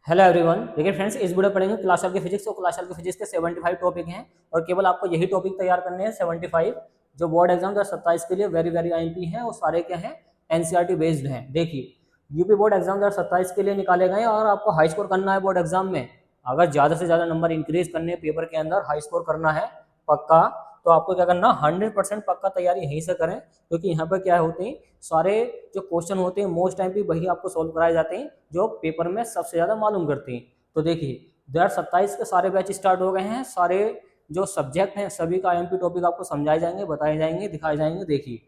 Hello everyone. देखिए friends, इस video पढ़ेंगे क्लास 12 की फिजिक्स। और क्लास 12 की फिजिक्स के 75 टॉपिक हैं और केवल आपको यही टॉपिक तैयार करने हैं 75 जो बोर्ड एग्जाम 2027 के लिए वेरी वेरी आईएमपी हैं। और सारे क्या हैं, एनसीईआरटी बेस्ड हैं। देखिए यूपी बोर्ड एग्जाम 2027 के लिए निकाले गए और आपको हाई स्कोर करना है बोर्ड एग्जाम में। अगर ज़्यादा से ज़्यादा नंबर इंक्रीज करने पेपर के अंदर, हाई स्कोर करना है पक्का, तो आपको क्या करना, 100% पक्का तैयारी यहीं से करें। क्योंकि यहाँ पर क्या होते हैं, सारे जो क्वेश्चन होते हैं मोस्ट टाइम पे वही आपको सॉल्व कराए जाते हैं जो पेपर में सबसे ज़्यादा मालूम करते हैं। तो देखिए 2027 के सारे बैच स्टार्ट हो गए हैं। सारे जो सब्जेक्ट हैं सभी का आईएमपी टॉपिक आपको समझाए जाएंगे, बताए जाएंगे, दिखाए जाएंगे। देखिए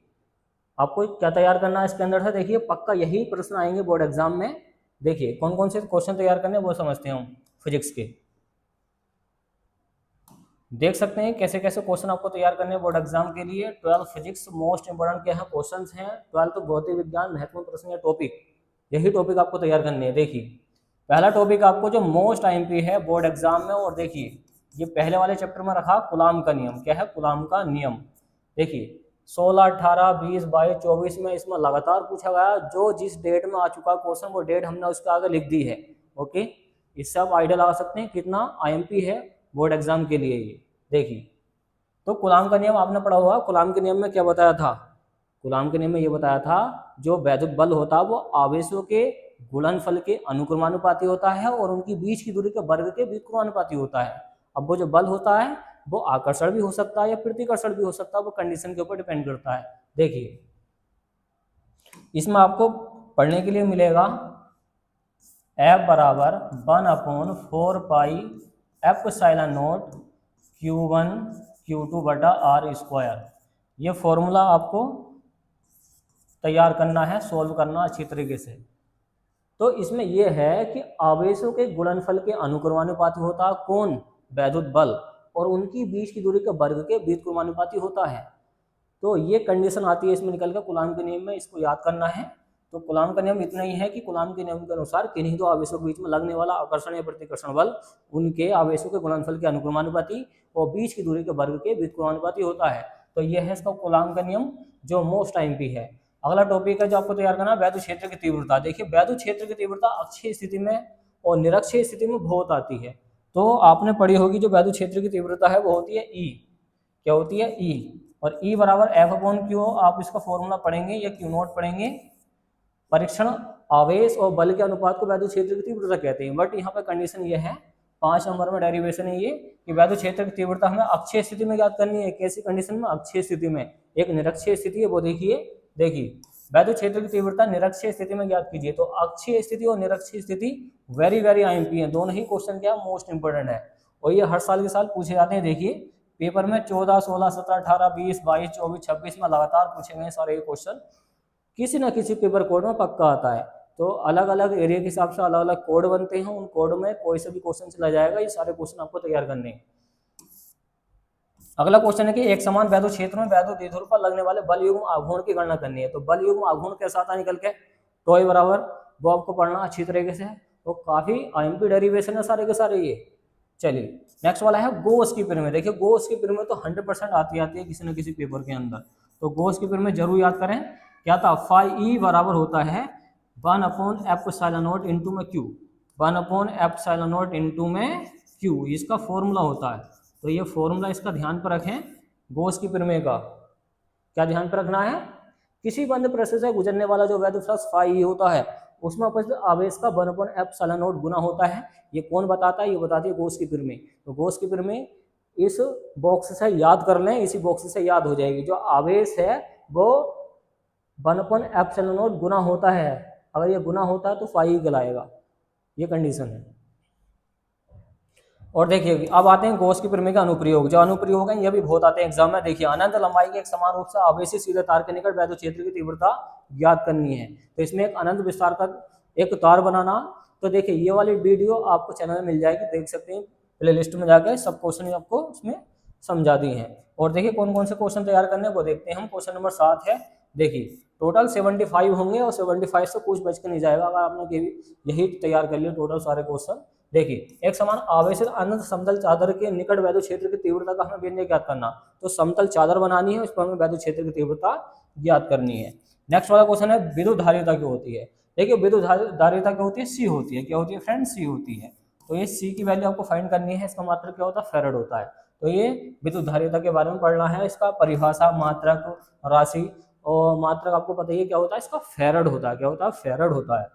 आपको क्या तैयार करना है इसके अंदर से, देखिए पक्का यही प्रश्न आएंगे बोर्ड एग्जाम में। देखिए कौन कौन से क्वेश्चन तैयार करने वो समझते हैं हम फिजिक्स के। देख सकते हैं कैसे कैसे क्वेश्चन आपको तैयार करने हैं बोर्ड एग्जाम के लिए। 12 फिजिक्स मोस्ट इंपोर्टेंट क्या है क्वेश्चन हैं। 12 भौतिक विज्ञान महत्वपूर्ण प्रश्न या टॉपिक, यही टॉपिक आपको तैयार करने हैं। देखिए पहला टॉपिक आपको जो मोस्ट आईएमपी है बोर्ड एग्जाम में, और देखिए ये पहले वाले चैप्टर में रखा कूलाम का नियम। क्या है कूलाम का नियम? देखिए 16, 18, 20, 22, 24 में इसमें लगातार पूछा गया। जो जिस डेट में आ चुका क्वेश्चन वो डेट हमने उसके आगे लिख दी है। ओके, इससे आप आइडिया लगा सकते हैं कितना आईएमपी है बोर्ड एग्जाम के लिए ये। देखिए तो कूलाम का नियम आपने पढ़ा हुआ। कूलाम के नियम में क्या बताया था? कूलाम के नियम में ये बताया था जो वैद्युत बल होता है वो आवेशों के गुणनफल के अनुक्रमानुपाती होता है और उनकी बीच की दूरी के वर्ग के व्युत्क्रमानुपाती होता है। अब वो जो बल होता है वो आकर्षण भी हो सकता है या प्रतिकर्षण भी हो सकता है, वो कंडीशन के ऊपर डिपेंड करता है। देखिए इसमें आपको पढ़ने के लिए मिलेगा F बराबर 1/4 pi epsilon not Q1 Q2 बटा R स्क्वायर। ये फॉर्मूला आपको तैयार करना है, सॉल्व करना अच्छी तरीके से। तो इसमें यह है कि आवेशों के गुणनफल के अनुक्रमानुपाती होता है कौन? वैद्युत बल, और उनकी बीच की दूरी के वर्ग के व्युत्क्रमानुपाती होता है। तो ये कंडीशन आती है इसमें निकल कर कूलाम के नियम में, इसको याद करना है। तो कूलाम का नियम इतना ही है कि कूलाम के नियम के अनुसार किन्हीं दो आवेशों के बीच में लगने वाला आकर्षण या प्रतिकर्षण बल उनके आवेशों के गुणनफल के अनुक्रमानुपाती और बीच की दूरी के वर्ग के व्युत्क्रमानुपाती होता है। तो यह है इसका कूलाम का नियम जो मोस्ट आईएमपी है। अगला टॉपिक है जो आपको तैयार करना है वैद्युत क्षेत्र की तीव्रता। देखिए वैद्युत क्षेत्र की तीव्रता अक्षीय स्थिति में और निरक्षीय स्थिति में बहुत आती है। तो आपने पढ़ी होगी जो वैद्युत क्षेत्र की तीव्रता है वो होती है ई। क्या होती है? ई। और ई बराबर F/Q। आप इसका फॉर्मूला पढ़ेंगे या Q0 पढ़ेंगे। परीक्षण आवेश और बल के अनुपात को वैद्युत क्षेत्र की तीव्रता कहते हैं। बट यहाँ पे कंडीशन ये है, 5 नंबर में डेरिवेशन है ये, कि वैद्युत क्षेत्र की तीव्रता हमें अक्षीय स्थिति में ज्ञात करनी है। कैसी कंडीशन में? अक्षीय स्थिति में। एक निरक्षीय स्थिति है वो देखिए वैद्युत क्षेत्र की तीव्रता निरक्षीय स्थिति में ज्ञात कीजिए। तो अक्षीय स्थिति और निरक्षीय स्थिति वेरी वेरी आईएमपी है। दोनों ही क्वेश्चन क्या मोस्ट इंपोर्टेंट है और ये हर साल के साल पूछे जाते हैं। देखिए पेपर में 14, 16, 17, 18, 20, 22, 24, 26 में लगातार पूछे गए सारे क्वेश्चन। किसी ना किसी पेपर कोड में पक्का आता है। तो अलग अलग एरिया के हिसाब से अलग अलग कोड बनते हैं, उन कोड में कोई से भी क्वेश्चन चला जाएगा। ये सारे क्वेश्चन आपको तैयार करने हैं। अगला क्वेश्चन है कि एक समान वैद्युत क्षेत्र में वैद्युत द्विध्रुव पर लगने वाले बल युग्म आघूर्ण की गणना करनी है। तो बल युग्म आघूर्ण कैसा आता है निकल के? टॉय बराबर, वो आपको पढ़ना अच्छी तरीके से। तो काफी आईएमपी डेरिवेशन है सारे के सारे ये। चलिए नेक्स्ट वाला है गॉस की पिरामिड। देखिए गॉस की पिरामिड तो 100% आती है किसी न किसी पेपर के अंदर। तो गॉस की पिरामिड जरूर याद करें। क्या था? फाई बराबर होता है 1/ε0 इंटू में Q। 1/ε0 इंटू में Q इसका फॉर्मूला होता है। तो ये फॉर्मूला इसका ध्यान पर रखें गॉस की प्रमेय का। क्या ध्यान पर रखना है? किसी बंद प्रश्न से गुजरने वाला जो वैद्युत फ्लक्स फाई होता है उसमें उपस्थित आवेश का 1/ε0 गुना होता है। ये कौन बताता है? ये बताती है गॉस की प्रमेय। तो गॉस की प्रमेय इस बॉक्स से याद कर लें, इसी बॉक्स से याद हो जाएगी। जो आवेश है वो 1/ε0 गुना होता है। अगर ये गुना होता है तो फाई कहलाएगा। ये कंडीशन है। और देखिए अब आते हैं गॉस की प्रमेय का अनुप्रयोग। जो अनुप्रयोग है ये भी बहुत आते हैं एग्जाम में। देखिए अनंत लंबाई के एक समान रूप से आवेशित सीधे तार के निकट वैद्युत क्षेत्र की तीव्रता ज्ञात करनी है। तो इसमें एक अनंत विस्तार का एक तार बनाना। तो देखिए ये वाली वीडियो आपको चैनल में मिल जाएगी, देख सकते हैं। प्ले लिस्ट में जाकर सब क्वेश्चन आपको उसमें समझा दी है। और देखिए कौन कौन से क्वेश्चन तैयार करने वो देखते हैं हम। क्वेश्चन नंबर 7 है। देखिए टोटल 75 होंगे और 75 से कुछ बच के नहीं जाएगा अगर आपने यही तैयार कर लिया टोटल सारे क्वेश्चन। देखिए एक समान आवेशित अनंत समतल चादर के निकट वैद्युत क्षेत्र की तीव्रता का हमें व्यंजक ज्ञात करना। तो समतल चादर बनानी है, उस पर हमें वैद्युत क्षेत्र की तीव्रता ज्ञात करनी है। नेक्स्ट वाला क्वेश्चन है विद्युत धारिता क्या होती है। देखिए विद्युत धारिता क्या होती है, सी होती है, क्या होती है फ्रेंड, सी होती है। तो ये सी की वैल्यू आपको फाइंड करनी है, इसका मात्रक क्या होता है, फेरेड होता है। तो ये विद्युत धारिता के बारे में पढ़ना है, इसका परिभाषा, मात्रक, राशि, और मात्रक आपको पता ही है क्या होता है, इसका फेरेड होता है, क्या होता है, फेरेड होता है।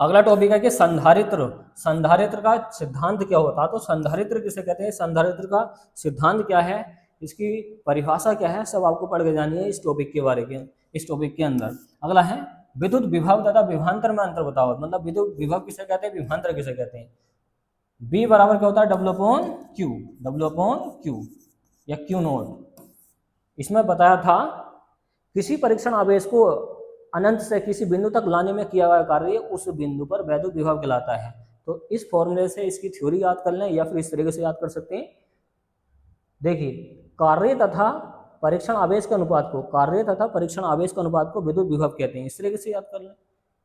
अगला टॉपिक है कि संधारित्र, संधारित्र का सिद्धांत क्या होता है। तो संधारित्र किसे कहते हैं, संधारित्र का सिद्धांत क्या है, इसकी परिभाषा क्या है, सब आपको पढ़ के जानी है इस टॉपिक के बारे में, इस टॉपिक के अंदर। अगला है विद्युत विभव तथा विभवांतर में अंतर बताओ, मतलब विद्युत विभव किसे कहते हैं, विभवांतर किसे कहते हैं। बी बराबर क्या होता है, W upon Q, W upon Q या क्यू नोट। इसमें बताया था किसी परीक्षण आवेश को अनंत से किसी बिंदु तक लाने में किया गया कार्य उस बिंदु पर वैद्युत विभव कहलाता है। तो इस फॉर्मूले से इसकी थ्योरी याद कर लें या फिर इस तरीके से याद कर सकते हैं। देखिए कार्य तथा परीक्षण आवेश के अनुपात को, कार्य तथा परीक्षण आवेश के अनुपात को विद्युत विभव कहते हैं, इस तरीके से याद कर लें।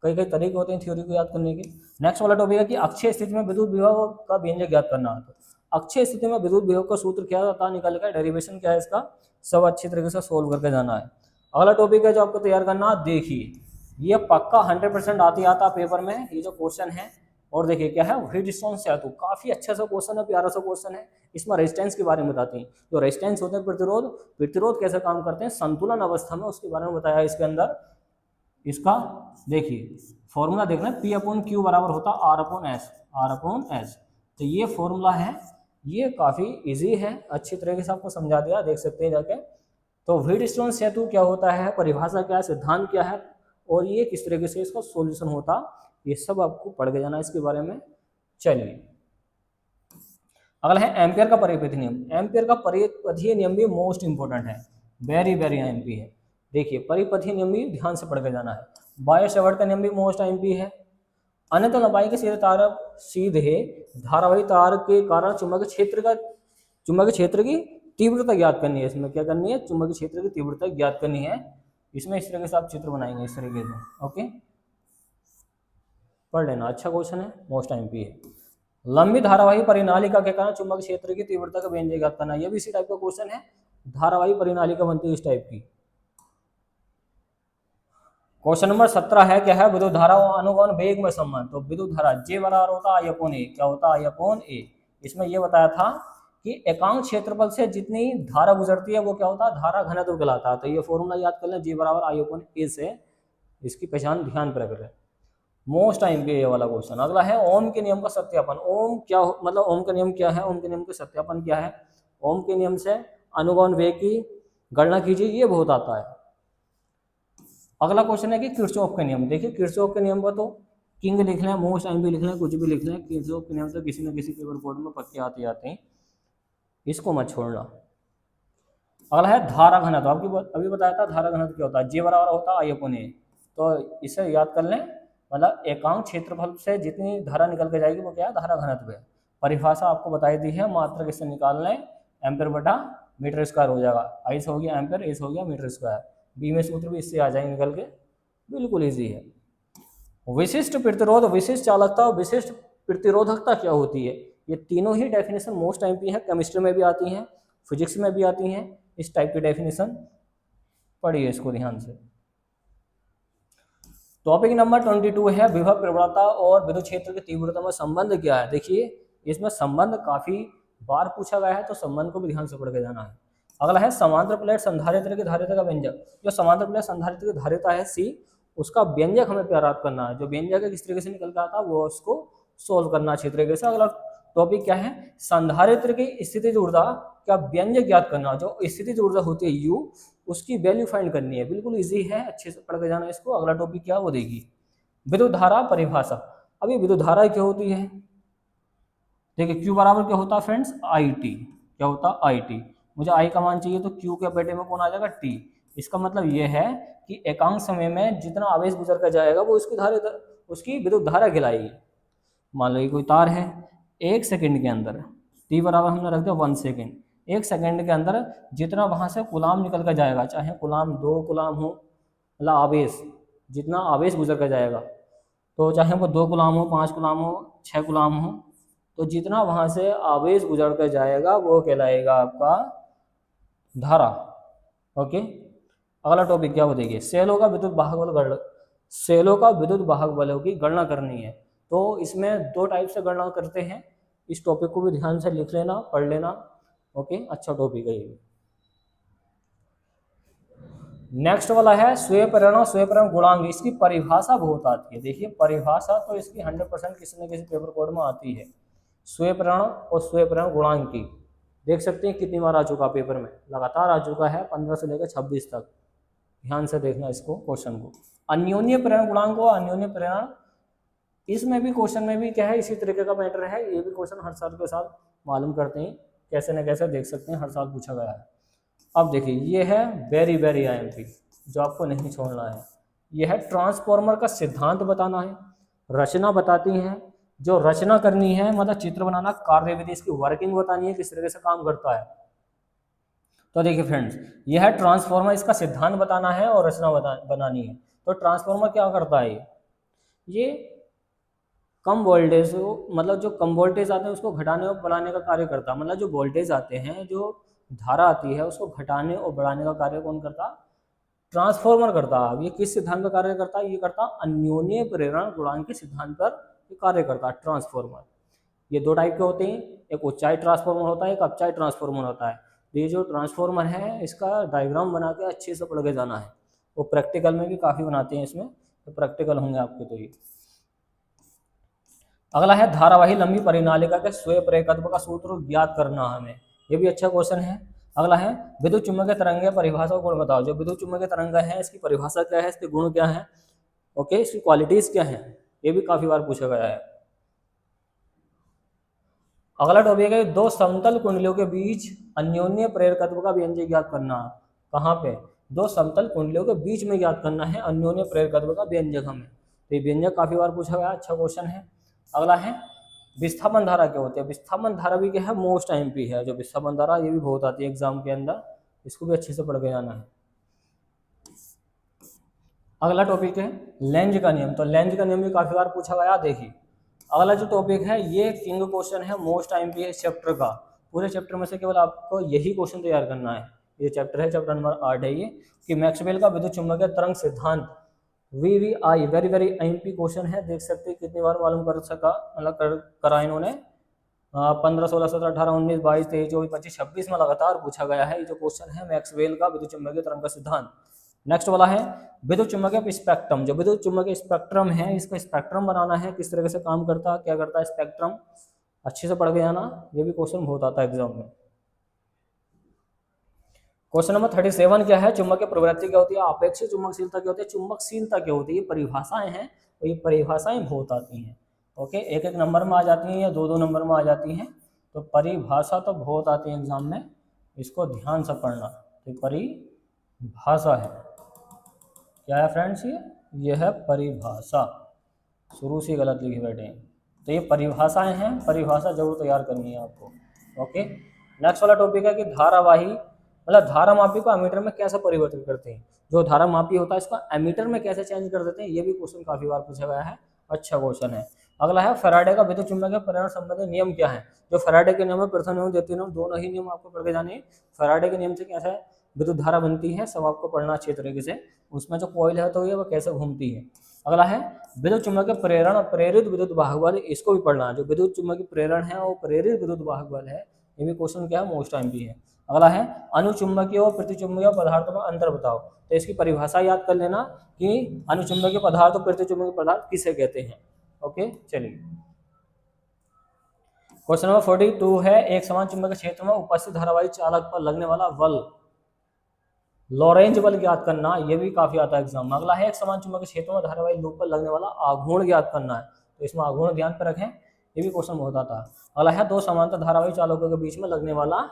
कई कई तरीके होते हैं थ्योरी को याद करने के। नेक्स्ट वाला टॉपिक है कि अक्षय स्थिति में विद्युत विभव का व्यंजक याद करना। तो अक्षय स्थिति में विद्युत विभव का सूत्र क्या होता है, निकाल का डेरिवेशन क्या है इसका, सब अच्छी तरीके से सोल्व करके जाना है। अगला टॉपिक है जो आपको तैयार करना, देखिए ये पक्का 100% आता पेपर में ये जो क्वेश्चन है। और देखिए क्या है, हीट स्टोन सेतु, काफी अच्छा सा क्वेश्चन है, प्यारा सा क्वेश्चन है। इसमें रेजिस्टेंस के बारे में बताते हैं, जो रेजिस्टेंस होते हैं प्रतिरोध, प्रतिरोध कैसे काम करते हैं संतुलन अवस्था में, उसके बारे में बताया है इसके अंदर। इसका देखिए फॉर्मूला देखना, पी अपॉन क्यू बराबर होता R upon S, R upon S. तो ये फॉर्मूला है, ये काफी इजी है, अच्छी तरीके से आपको समझा दिया, देख सकते हैं जाके। तो व्हीटस्टोन सेतु क्या होता है, परिभाषा क्या है, सिद्धांत क्या है, और ये किस तरीके से इसका सॉल्यूशन होता, ये सब आपको पढ़ के जाना इसके बारे में। चलिए अगला है एम्पियर का परिपथीय नियम। एम्पियर का परिपथीय नियम भी मोस्ट इंपॉर्टेंट है, वेरी वेरी एमपी है। देखिए परिपथीय नियम भी ध्यान से पढ़ के जाना है। बायो-सावर्ट का नियम भी मोस्ट एमपी है। अनंत लंबाई के सीधे धारावाही तार के कारण चुंबकीय क्षेत्र की तीव्रता ज्ञात करनी है। इसमें क्या करनी है, चुंबकीय क्षेत्र की तीव्रता ज्ञात करनी है। इसमें इस तरीके से आप चित्र बनाएंगे, इस तरीके से, ओके, पढ़ लेना, अच्छा क्वेश्चन है, मोस्ट एमपी है। लंबी धारावाही परिनालिका के कारण चुंबकीय क्षेत्र की तीव्रता का व्यंजक ज्ञात करना, यह भी इसी टाइप का क्वेश्चन है। धारावाही परिनालिका बनती है इस टाइप की। क्वेश्चन नंबर 17 है, क्या है, विद्युत धारा और अनुगमन वेग में संबंध। तो विद्युत धारा जे बराबर होता है आई अपॉन ए, क्या होता है, आई अपॉन ए। इसमें यह बताया था कि एकांक क्षेत्रफल से जितनी धारा गुजरती है वो क्या होता है, धारा घनत्व कहलाता है। तो ये फॉर्मूला याद कर लें, जे बराबर आई अपॉन ए से, इसकी पहचान ध्यान पर करें। मोस्ट टाइम पे ये वाला क्वेश्चन। अगला है ओम के नियम का सत्यापन। ओम क्या मतलब ओम का नियम क्या है, ओम के नियम का सत्यापन क्या है। ओम के नियम से अनुगमन वेग की गणना कीजिए, ये बहुत आता है। अगला क्वेश्चन है कि किरचॉफ के नियम। देखिए किरचॉफ के नियम पर तो किंग लिख लें, मोस्ट टाइम पे लिख लें, कुछ भी लिख लें, किरचॉफ के नियम तो किसी न किसी पेपर बोर्ड में पक्के आते आते हैं, इसको मत छोड़ना। अगला है धारा घनत्व। आपकी अभी बताया था धारा घनत्व क्या होता है, जे बराबर होता है आई अपॉन ए। तो इसे याद कर लें, मतलब एकांक क्षेत्रफल से जितनी धारा निकल के जाएगी वो क्या है, धारा घनत्व है। परिभाषा आपको बताई दी है, मात्रक इससे निकाल लें, एम्पेयर बटा मीटर स्क्वायर हो जाएगा। आई से हो गया एम्पेयर, ए से हो गया मीटर स्क्वायर, बी में सूत्र भी इससे आ जाएंगे निकल के, बिल्कुल ईजी है। विशिष्ट प्रतिरोध, विशिष्ट चालकता और विशिष्ट प्रतिरोधकता क्या होती है, ये तीनों ही डेफिनेशन मोस्ट टाइम की है, केमिस्ट्री में भी आती हैं, फिजिक्स में भी आती हैं, इस टाइप की डेफिनेशन पढ़िए इसको ध्यान से। टॉपिक नंबर 22 है विभव प्रवणता और विद्युत क्षेत्र की तीव्रता में संबंध क्या है। देखिए इसमें संबंध काफी बार पूछा गया है, तो संबंध को भी ध्यान से पढ़ के जाना है। अगला है समांतर प्लेट संधारित्र की धारिता का व्यंजक। जो समांतर प्लेट संधारित्र की धारिता है सी, उसका व्यंजक हमें प्राप्त करना है। जो व्यंजक है किस तरीके से निकल के आता है वो उसको सोल्व करना अच्छी तरीके से। अगला टॉपिक क्या है, संधारित्र की स्थितिज ऊर्जा का व्यंजक ज्ञात करना। जो स्थितिज ऊर्जा होती है U, उसकी वैल्यू फाइंड करनी है, बिल्कुल इजी है, अच्छे से पढ़ के जाना इसको। अगला टॉपिक क्या वो देखिए, विद्युत धारा परिभाषा। अभी विद्युत धारा क्या होती है, देखिए Q बराबर क्या होता है फ्रेंड्स, IT, क्या होता है IT। मुझे I का मान चाहिए तो Q के बेटे में कौन आ जाएगा, T। इसका मतलब ये है कि एकांक समय में जितना आवेश गुजर कर जाएगा वो उसकी विद्युत धारा कहलाएगी। मान लो कोई तार है, 1 सेकंड के अंदर, T बराबर हमने रख दिया 1 सेकंड, 1 सेकंड के अंदर जितना वहां से कुलाम निकल कर जाएगा, चाहे कुलाम 2 कुलाम हो, मतलब आवेश, जितना आवेश गुजर कर जाएगा, तो चाहे वो 2 कुलाम हो, 5 कुलाम हो, 6 कुलाम हो, तो जितना वहां से आवेश गुजर कर जाएगा वो कहलाएगा आपका धारा। ओके, अगला टॉपिक क्या वो देखिए, सेलों का विद्युत वाहक बल सेलों का विद्युत वाहक बलों की गणना करनी है। तो इसमें दो टाइप से गणना करते हैं। इस टॉपिक को भी ध्यान से लिख लेना, पढ़ लेना। ओके, अच्छा टॉपिक है ये। नेक्स्ट वाला है स्वीय प्रेरण गुणांक। इसकी परिभाषा बहुत आती है। देखिए परिभाषा तो इसकी 100% किसी न किसी पेपर कोड में आती है। स्वीय प्रेरण और स्वीय प्रेरण गुणांक की देख सकते हैं कितनी बार आ चुका पेपर में, लगातार आ चुका है 15 से लेकर 26 तक। ध्यान से देखना इसको, क्वेश्चन को। अन्योन्य प्रेरण गुणांक और अन्योन्य प्रेरण, इसमें भी क्वेश्चन में भी क्या है, इसी तरीके का मैटर है। ये भी क्वेश्चन हर साल के साथ मालूम करते हैं, कैसे न कैसे देख सकते हैं, हर साल पूछा गया है। अब देखिए ये है वेरी वेरी IMP, जो आपको नहीं छोड़ना है। ये है ट्रांसफॉर्मर का सिद्धांत बताना है, रचना बताती है, जो रचना करनी है मतलब चित्र बनाना, कार्यविधि इसकी वर्किंग बतानी है, किस तरीके से काम करता है। तो देखिए फ्रेंड्स, यह है ट्रांसफॉर्मर, इसका सिद्धांत बताना है और रचना बनानी है। तो ट्रांसफॉर्मर क्या करता है, ये कम वोल्टेज, मतलब जो कम वोल्टेज आते हैं उसको घटाने और बढ़ाने का कार्य करता है। मतलब जो वोल्टेज आते हैं, जो धारा आती है, उसको घटाने और बढ़ाने का कार्य कौन करता, ट्रांसफॉर्मर करता है। अब ये किस सिद्धांत पर कार्य करता है, ये करता अन्योन्य प्रेरण गुणांक के सिद्धांत पर कार्य करता है ट्रांसफॉर्मर। ये दो टाइप के होते हैं, एक उच्चाई ट्रांसफॉर्मर होता है, एक अपचाई ट्रांसफॉर्मर होता है। तो ये जो ट्रांसफॉर्मर है, इसका डायग्राम बना के अच्छे से पढ़ के जाना है। वो प्रैक्टिकल में भी काफ़ी बनाते हैं इसमें, तो प्रैक्टिकल होंगे आपके। तो ये अगला है धारावाही लंबी परिनालिका के स्वयं प्रेरकत्व का सूत्र ज्ञात करना हमें। ये भी अच्छा क्वेश्चन है। अगला है विद्युत चुम्बकीय तरंग परिभाषा को बताओ। जो विद्युत चुम्बकीय तरंग है, इसकी परिभाषा क्या है, इसके गुण क्या है, ओके, इसकी क्वालिटीज क्या है, ये भी काफी बार पूछा गया है। अगला टॉपिक है दो समतल कुंडलियों के बीच अन्योन्य प्रेरकत्व का व्यंजक ज्ञात करना। कहाँ पे, दो समतल कुंडलियों के बीच में ज्ञात करना है अन्योन्य प्रेरकत्व का व्यंजक हमें। तो ये व्यंजक काफी बार पूछा गया, अच्छा क्वेश्चन है। अगला है विस्थापन धारा क्या होती है। विस्थापन धारा भी क्या है, मोस्ट IMP है। जो विस्थापन धारा, ये भी बहुत आती है एग्जाम के अंदर, इसको भी अच्छे से पढ़ के जाना है। अगला टॉपिक है लेंज का नियम। तो लेंज का नियम भी काफी बार पूछा गया। देखिए अगला जो टॉपिक है, ये किंग क्वेश्चन है, मोस्ट IMP है इस चैप्टर का। पूरे चैप्टर में से केवल आपको यही क्वेश्चन तैयार करना है। ये चैप्टर है, चैप्टर नंबर 8 है ये, कि मैक्सवेल का विद्युत चुम्बकीय तरंग सिद्धांत, VVI, very very IMP question है। देख सकते हैं कितनी बार मालूम कर सका, मतलब करा इन्होंने 15, 16, 17, 18, 19, 22, 23, 24, 25, 26 में लगातार पूछा गया है। ये जो क्वेश्चन है मैक्सवेल का विद्युत चुम्बकीय तरंग का सिद्धांत। नेक्स्ट वाला है विद्युत चुम्बकीय स्पेक्ट्रम। जो विद्युत चुम्बकीय स्पेक्ट्रम है, इसका स्पेक्ट्रम बनाना है, किस तरह से काम करता है, क्या करता है स्पेक्ट्रम, अच्छे से पढ़ के जाना। ये भी क्वेश्चन बहुत आता है एग्जाम में। क्वेश्चन नंबर 37 क्या है, चुंबकीय प्रवृत्ति क्या होती है, अपेक्षित चुंबकशीलता क्या होती है, चुंबकशीलता क्या होती है। ये परिभाषाएं हैं, तो ये परिभाषाएं बहुत आती हैं। ओके, एक एक नंबर में आ जाती हैं या दो दो नंबर में आ जाती हैं। तो परिभाषा तो बहुत आती है एग्जाम में, इसको ध्यान से पढ़ना। तो परिभाषा है, क्या है फ्रेंड्स, ये है परिभाषा। शुरू से गलत लिखे बैठे हैं, तो ये परिभाषाएं हैं, परिभाषा जरूर तैयार करनी है आपको। ओके, नेक्स्ट वाला टॉपिक है कि धारावाही, मतलब धारा मापी को एमीटर में कैसे परिवर्तित करते हैं। जो धारा मापी होता है इसको एमीटर में कैसे चेंज कर देते हैं, ये भी क्वेश्चन काफी बार पूछा गया है, अच्छा क्वेश्चन है। अगला है फैराडे का विद्युत चुम्बकीय प्रेरण संबंधी नियम क्या है। जो फैराडे के नियम है, प्रथम नियम, द्वितीय नियम, दोनों ही नियम आपको पढ़ के जाने। फैराडे के नियम से कैसे विद्युत धारा बनती है, सब आपको पढ़ना अच्छी तरीके से। उसमें जो कॉइल है तो ये वो कैसे घूमती है। अगला है विद्युत चुम्बकीय प्रेरण प्रेरित विद्युत वाहक बल, इसको भी पढ़ना है। जो विद्युत चुम्बकीय प्रेरण है वो प्रेरित विद्युत वाहक बल है, ये भी क्वेश्चन क्या है, मोस्ट IMP है। अगला है अनुचुंबकीय और प्रतिचुंबकीय पदार्थों में अंतर बताओ। तो इसकी परिभाषा याद कर लेना कि अनुचुंबकीय पदार्थ और प्रतिचुंबकीय पदार्थ किसे कहते हैं। ओके, चलिए क्वेश्चन नंबर 42 है एक समान चुंबकीय क्षेत्र में उपस्थित धारावाही चालक पर लगने वाला बल, लॉरेंज बल ज्ञात करना। ये भी काफी आता है एग्जाम में। अगला है एक समान चुंबकीय क्षेत्र में धारावाही लूप पर लगने वाला आघूर्ण ज्ञात करना है। तो इसमें आघूर्ण ध्यान पर रखें, ये भी क्वेश्चन बहुत आता है। अगला है दो समांतर धारावाही चालकों के बीच में लगने वाला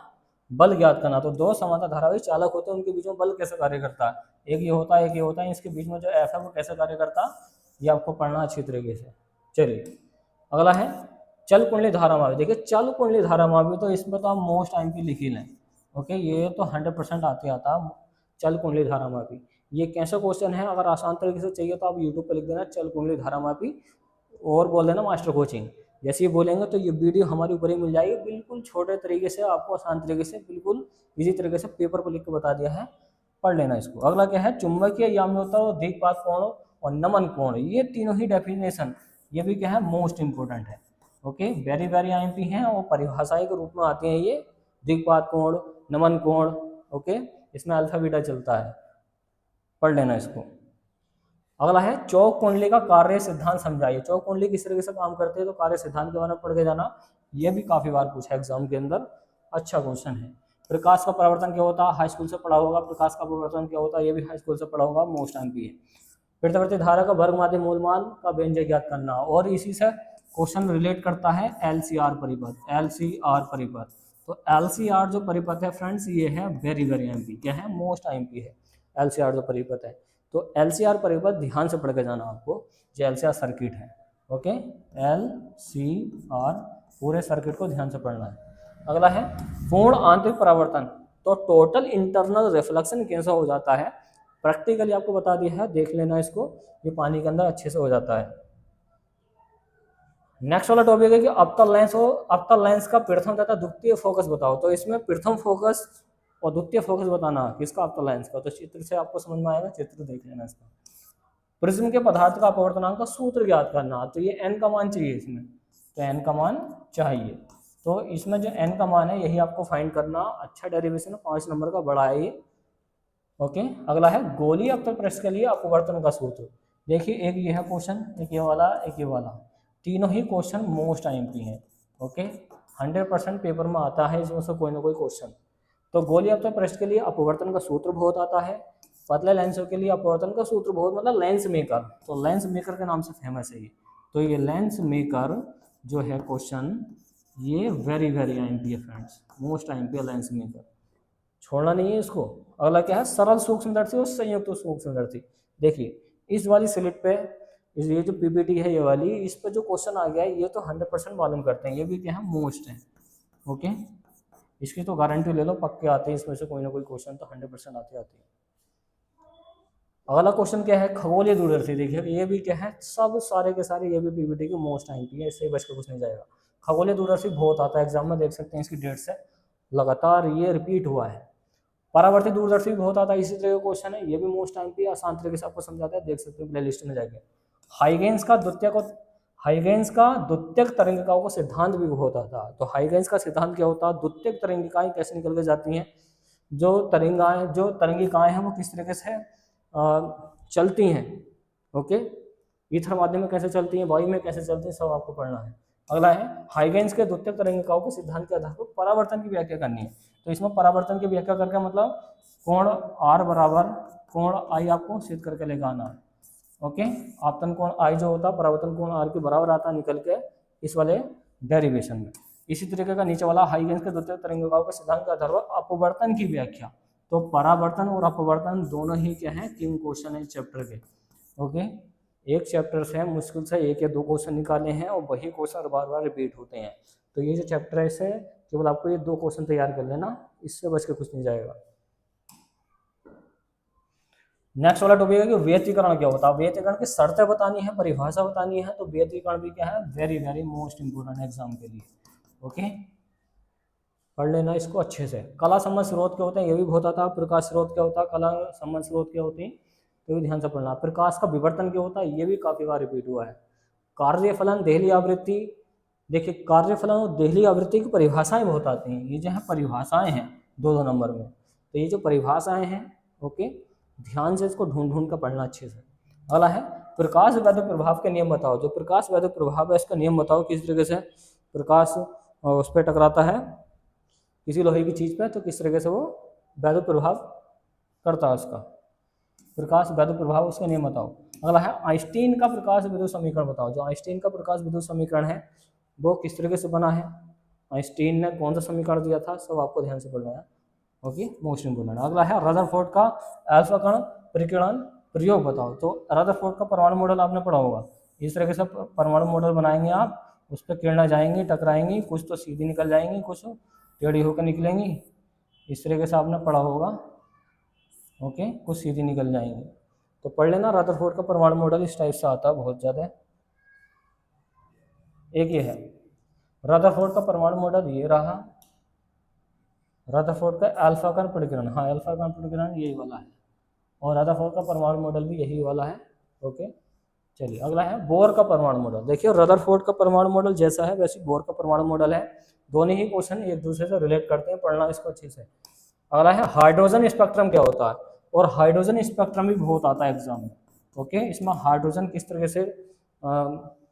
बल ज्ञात करना। तो दो समांतर धारावाही चालक होते हैं, उनके बीच में बल कैसे कार्य करता है, एक ये होता है, एक ये होता है, इसके बीच में जो F है वो कैसे कार्य करता है, ये आपको पढ़ना अच्छी तरीके से। चलिए अगला है चल कुंडली धारा मापी। देखिए चल कुंडली धारा मापी, तो इसमें तो आप मोस्ट IMP लिख ही लें। ओके, ये तो 100% आते आता चल कुंडली धारा मापी। ये कैसा क्वेश्चन है, अगर आसान तरीके से चाहिए तो आप यूट्यूब पर लिख देना चल कुंडली धारा मापी और बोल देना मास्टर कोचिंग। जैसे ये बोलेंगे तो ये वीडियो हमारे ऊपर ही मिल जाएगी, बिल्कुल छोटे तरीके से आपको आसान तरीके से बिल्कुल इजी तरीके से पेपर पर लिख के बता दिया है, पढ़ लेना इसको। अगला क्या है चुंबकीय याम्योत्तर और दिक्पात कोण और नमन कोण, ये तीनों ही डेफिनेशन ये भी क्या है मोस्ट इंपोर्टेंट है। ओके, वेरी वेरी आईएमपी हैं और परिभाषाएं के रूप में आते हैं ये, दिक्पात कोण, नमन कोण। ओके, इसमें अल्फा बीटा चलता है, पढ़ लेना इसको। अगला है चौक कुंडली का कार्य सिद्धांत समझाइए। चौक कुंडली किस तरीके से काम करते हैं तो कार्य सिद्धांत के बारे में पढ़ के जाना, ये भी काफी बार पूछा एग्जाम के अंदर, अच्छा क्वेश्चन है। प्रकाश का परावर्तन क्या होता है, हाई स्कूल से पढ़ा होगा। प्रकाश का परावर्तन क्या होता है, ये भी हाई स्कूल से पढ़ा होगा, मोस्ट एमपी है। प्रत्यावर्ती धारा का वर्ग माध्य मूलमान का व्यंजक ज्ञात करना, और इसी से क्वेश्चन रिलेट करता है एलसीआर परिपथ। एलसीआर परिपथ, तो एलसीआर जो परिपथ है फ्रेंड्स, ये है वेरी वेरी एमपी, क्या है मोस्ट एमपी है एलसीआर जो परिपथ है। तो एलसीआर परिपथ ध्यान से पढ़ के जाना आपको, जो एलसीआर सर्किट है। ओके, एलसीआर पूरे सर्किट को ध्यान से पढ़ना है। अगला है पूर्ण आंतरिक परावर्तन, तो टोटल इंटरनल रिफ्लेक्शन कैसा हो जाता है, प्रैक्टिकली आपको बता दिया है, देख लेना इसको, ये पानी के अंदर अच्छे से हो जाता है। नेक्स्ट वाला टॉपिक है कि अवतल लेंस हो, अवतल लेंस का प्रथम तथा द्वितीय फोकस बताओ। तो इसमें प्रथम फोकस और द्वितीय फोकस बताना किसका, अवतल लेंस का। तो चित्र से आपको समझ में आएगा, चित्र देख लेना इसका। प्रिज्म के पदार्थ का अपवर्तनांक का सूत्र ज्ञात करना, तो ये n का मान चाहिए इसमें, तो n का मान चाहिए। तो इसमें जो n का मान है यही आपको फाइंड करना, अच्छा डेरिवेशन 5 नंबर का बड़ा है ये। ओके, अगला है गोलीय अवतल पृष्ठ के लिए अपवर्तन का सूत्र। देखिए एक ये है क्वेश्चन, एक ये वाला, एक ये वाला, तीनों ही क्वेश्चन मोस्ट आईएमपी हैं। ओके, 100% पेपर में आता है इसमें से कोई ना कोई क्वेश्चन। तो गोलीय अवतल पृष्ठ के लिए अपवर्तन का सूत्र बहुत आता है, पतले लेंसों के लिए अपवर्तन का सूत्र बहुत, मतलब लेंस मेकर, तो लेंस मेकर के नाम से फेमस है ये। तो ये लेंस मेकर जो है क्वेश्चन, ये वेरी वेरी आईएमपी है फ्रेंड्स, मोस्ट आईएमपी है लेंस मेकर, छोड़ना नहीं है इसको। अगला क्या है सरल सूक्ष्मदर्शी और संयुक्त सूक्ष्मदर्शी। देखिए इस वाली स्लिप पे, ये जो पीपीटी है ये वाली, इस पे जो क्वेश्चन आ गया है ये तो 100% मालूम करते हैं, ये भी क्या है मोस्ट है। ओके, इसकी तो गारंटी ले लो, पक्के आते हैं इसमें से कोई ना कोई क्वेश्चन तो 100% आते हैं। अगला क्वेश्चन क्या है खगोलीय दूरदर्शी। देखिए ये भी क्या है, सब सारे के सारे ये भी पीपीटी के मोस्ट आईएमपी है, इससे बच के कुछ नहीं जाएगा। खगोलीय दूरदर्शी बहुत आता है एग्जाम में, देख सकते हैं इसकी डेट से लगातार ये रिपीट हुआ है। परावर्ती दूरदर्शी भी बहुत आता है, इसी तरह का क्वेश्चन है, ये भी मोस्ट आईएमपी है, आसान तरीके से आपको समझाता है, देख सकते हैं प्ले लिस्ट में जाके। हाइगेंस का द्वितीयक तरंगिकाओं का सिद्धांत भी बहुत आता है। तो हाइगेंस का सिद्धांत क्या होता है, द्वितीयक तरंगिकाएं कैसे निकल के जाती हैं, जो तरंगिकाएं हैं वो किस तरीके से चलती हैं। ओके, ईथर माध्यम में कैसे चलती हैं, वायु में कैसे चलती हैं, सब आपको पढ़ना है। अगला है हाइगेंस के द्वितीयक तरंगिकाओं के सिद्धांत के आधार पर परावर्तन की व्याख्या करनी है। तो इसमें परावर्तन की व्याख्या करके मतलब कोण R बराबर कोण I आपको सिद्ध करके लेकर आना है। ओके, आपतन कोण I जो होता है परावर्तन कोण R के बराबर आता निकल के इस वाले डेरिवेशन में। इसी तरीके का नीचे वाला हाइगेंस के द्वितीयक तरंगिकाओं के सिद्धांत के आधार पर अपवर्तन की व्याख्या। तो परावर्तन और अपवर्तन दोनों ही क्या है, किंग क्वेश्चन है चैप्टर के। ओके, एक चैप्टर से मुश्किल से 1 या 2 क्वेश्चन निकाले हैं और वही क्वेश्चन बार बार रिपीट होते हैं। तो ये जो चैप्टर है इसे केवल आपको ये 2 क्वेश्चन तैयार कर लेना, इससे बच के कुछ नहीं जाएगा। नेक्स्ट वाला टॉपिक है कि व्यतिकरण क्या होता है। व्यतिकरण की शर्तें बतानी है, परिभाषा बतानी है। तो व्यतिकरण भी क्या है, very very most important exam के लिए। ओके, पढ़ लेना इसको अच्छे से। कला संबंध स्रोत क्या होते हैं, ये भी बहुत आता है। प्रकाश स्रोत क्या होता है, कला संबंध स्रोत क्या होते हैं, तो भी ध्यान से पढ़ना। प्रकाश का विवर्तन क्या होता है, ये भी काफी बार रिपीट हुआ है। कार्यफलन देहली आवृत्ति, देखिए कार्यफलन और देहली आवृत्ति की परिभाषाएं बहुत आती हैं, ये जो है परिभाषाएं हैं 2-2 नंबर में। तो ये जो परिभाषाएं हैं, ओके, ध्यान से इसको ढूंढ ढूंढ कर पढ़ना अच्छे से। अगला है प्रकाश वैद्युत प्रभाव के नियम बताओ। जो प्रकाश वैद्युत प्रभाव है इसका नियम बताओ, किस तरीके से प्रकाश उस पर टकराता है किसी लोहे की चीज पे, तो किस तरीके से वो वैद्युत प्रभाव करता है उसका। प्रकाश वैद्युत प्रभाव, उसका नियम बताओ। अगला है आइंस्टीन का प्रकाश विद्युत समीकरण बताओ। जो आइंस्टीन का प्रकाश विद्युत समीकरण है वो किस तरीके से बना है, आइंस्टीन ने कौन सा समीकरण दिया था, सब आपको ध्यान से पढ़ना है। Okay, most important. अगला है रदरफोर्ड का अल्फा कण परिकिरण प्रयोग बताओ। तो रदरफोर्ड का परमाणु मॉडल आपने पढ़ा होगा, इस तरीके से परमाणु मॉडल बनाएंगे आप, उस पर किरणें जाएंगी, टकराएंगी, कुछ तो सीधी निकल जाएंगी, कुछ टेढ़ी होकर निकलेंगी, इस तरीके से आपने पढ़ा होगा। ओके, कुछ सीधी निकल जाएंगी, तो पढ़ लेना। रदरफोर्ड का परमाणु मॉडल इस टाइप से आता है बहुत ज़्यादा। एक ये है रदरफोर्ड का परमाणु मॉडल, ये रहा रदरफोर्ड का अल्फा कण परिकिरण। हाँ, अल्फा कण परिकिरण यही वाला है, और रदरफोर्ड का परमाणु मॉडल भी यही वाला है। ओके, चलिए अगला है बोर का परमाणु मॉडल। देखिए रदरफोर्ड का परमाणु मॉडल जैसा है वैसे बोर का परमाणु मॉडल है, दोनों ही क्वेश्चन एक दूसरे से रिलेट करते हैं, पढ़ना इसको अच्छे से। अगला है हाइड्रोजन स्पेक्ट्रम क्या होता है, और हाइड्रोजन स्पेक्ट्रम भी बहुत आता है एग्जाम में। ओके, इसमें हाइड्रोजन किस तरह से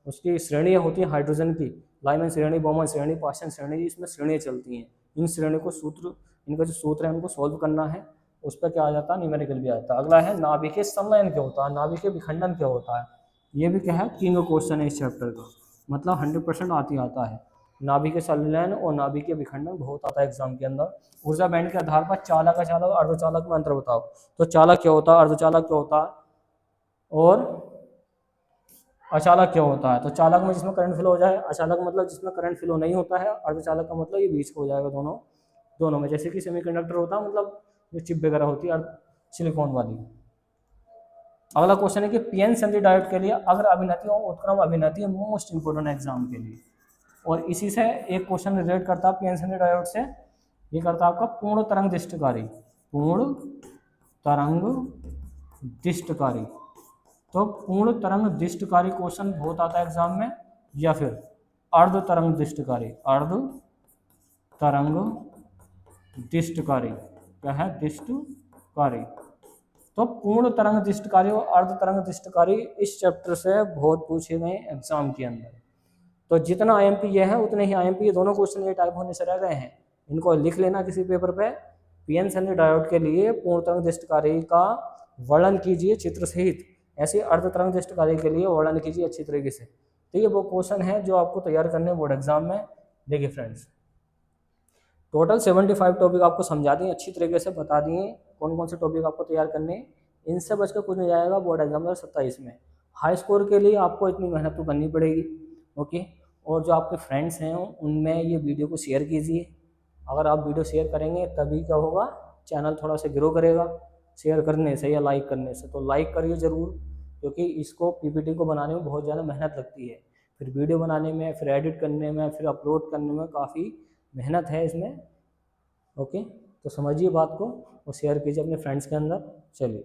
उसकी श्रेणियाँ होती है हाइड्रोजन की, लाइमन श्रेणी, बोमन श्रेणी, पाशन श्रेणी, इसमें श्रेणियाँ चलती हैं। इन श्रेणी को सूत्र, इनका जो सूत्र है उनको सॉल्व करना है, उस पर क्या आ जाता है, न्यूमेरिकल भी आता है। अगला है नाभिकीय संलयन क्या होता है, नाभिकीय विखंडन क्या होता है, ये भी क्या है किंग क्वेश्चन है इस चैप्टर का, मतलब 100% आता है। नाभिकीय संलयन और नाभिकीय विखंडन बहुत आता है एग्जाम के अंदर। ऊर्जा बैंड के आधार पर चालक, अचालक, अर्धचालक में अंतर बताओ। तो चालक क्या होता है, अर्धचालक क्या होता है, और अचालक क्या होता है। तो चालक में जिसमें करंट फ्लो हो जाए, अचालक मतलब जिसमें करंट फ्लो नहीं होता है, अर्धचालक का मतलब ये बीच को हो जाएगा दोनों में। जैसे कि सेमीकंडक्टर होता है, मतलब जो चिप वगैरह होती है सिलिकॉन वाली। अगला क्वेश्चन है कि पीएन संधि डायोड के लिए अग्र अभिनति और उत्क्रम अभिनति मोस्ट इंपोर्टेंट एग्जाम के लिए, और इसी से एक क्वेश्चन रिलेट करता है पीएन संधि डायोड से, ये करता है आपका पूर्ण तरंग दृष्टकारी, पूर्ण तरंग दृष्टकारी। तो पूर्ण तरंग दृष्टकारी क्वेश्चन बहुत आता है एग्जाम में, या फिर अर्ध तरंग दृष्टकारी, अर्ध तरंग दृष्टकारी क्या है, दृष्टकारी। तो पूर्ण तरंग दृष्टकारी और अर्ध तरंग दृष्टकारी इस चैप्टर से बहुत पूछे गए एग्जाम के अंदर। तो जितना आईएमपी ये है उतने ही आईएमपी ये दोनों क्वेश्चन ये टाइप होने से रह गए हैं, इनको लिख लेना किसी पेपर पे। पीएन संधि डायोड के लिए पूर्ण तरंग दृष्टकारी का वर्णन कीजिए चित्र सहित, ऐसे अर्ध तरंग दृष्टकारी के लिए वर्णन कीजिए अच्छी तरीके से। तो ये वो क्वेश्चन है जो आपको तैयार करने बोर्ड एग्जाम में। देखिए फ्रेंड्स, टोटल 75 टॉपिक आपको समझा दिए, अच्छी तरीके से बता दिए कौन कौन से टॉपिक आपको तैयार करने, इनसे बचकर कुछ नहीं जाएगा बोर्ड एग्जाम 2027 में। हाई स्कोर के लिए आपको इतनी मेहनत तो करनी पड़ेगी। ओके, और जो आपके फ्रेंड्स हैं उनमें ये वीडियो को शेयर कीजिए। अगर आप वीडियो शेयर करेंगे तभी क्या होगा, चैनल थोड़ा सा ग्रो करेगा, शेयर करने से या लाइक करने से। तो लाइक करिए ज़रूर, क्योंकि इसको पीपीटी को बनाने में बहुत ज़्यादा मेहनत लगती है, फिर वीडियो बनाने में, फिर एडिट करने में, फिर अपलोड करने में काफ़ी मेहनत है इसमें। ओके, तो समझिए बात को और शेयर कीजिए अपने फ्रेंड्स के अंदर। चलिए,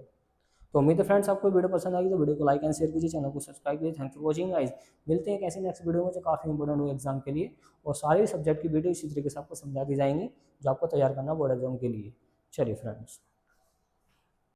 तो उम्मीद है फ्रेंड्स आपको वीडियो पसंद आएगी, तो वीडियो को लाइक एंड शेयर कीजिए, चैनल को सब्सक्राइब कीजिए। थैंक्स फॉर वॉचिंग गाइस, मिलते हैं कैसे नेक्स्ट वीडियो में जो काफ़ी इंपॉर्टेंट हो एग्जाम के लिए, और सारे सब्जेक्ट की वीडियो इसी तरीके से आपको समझा दी जाएंगी जो आपको तैयार करना बोर्ड एग्जाम के लिए। चलिए फ्रेंड्स।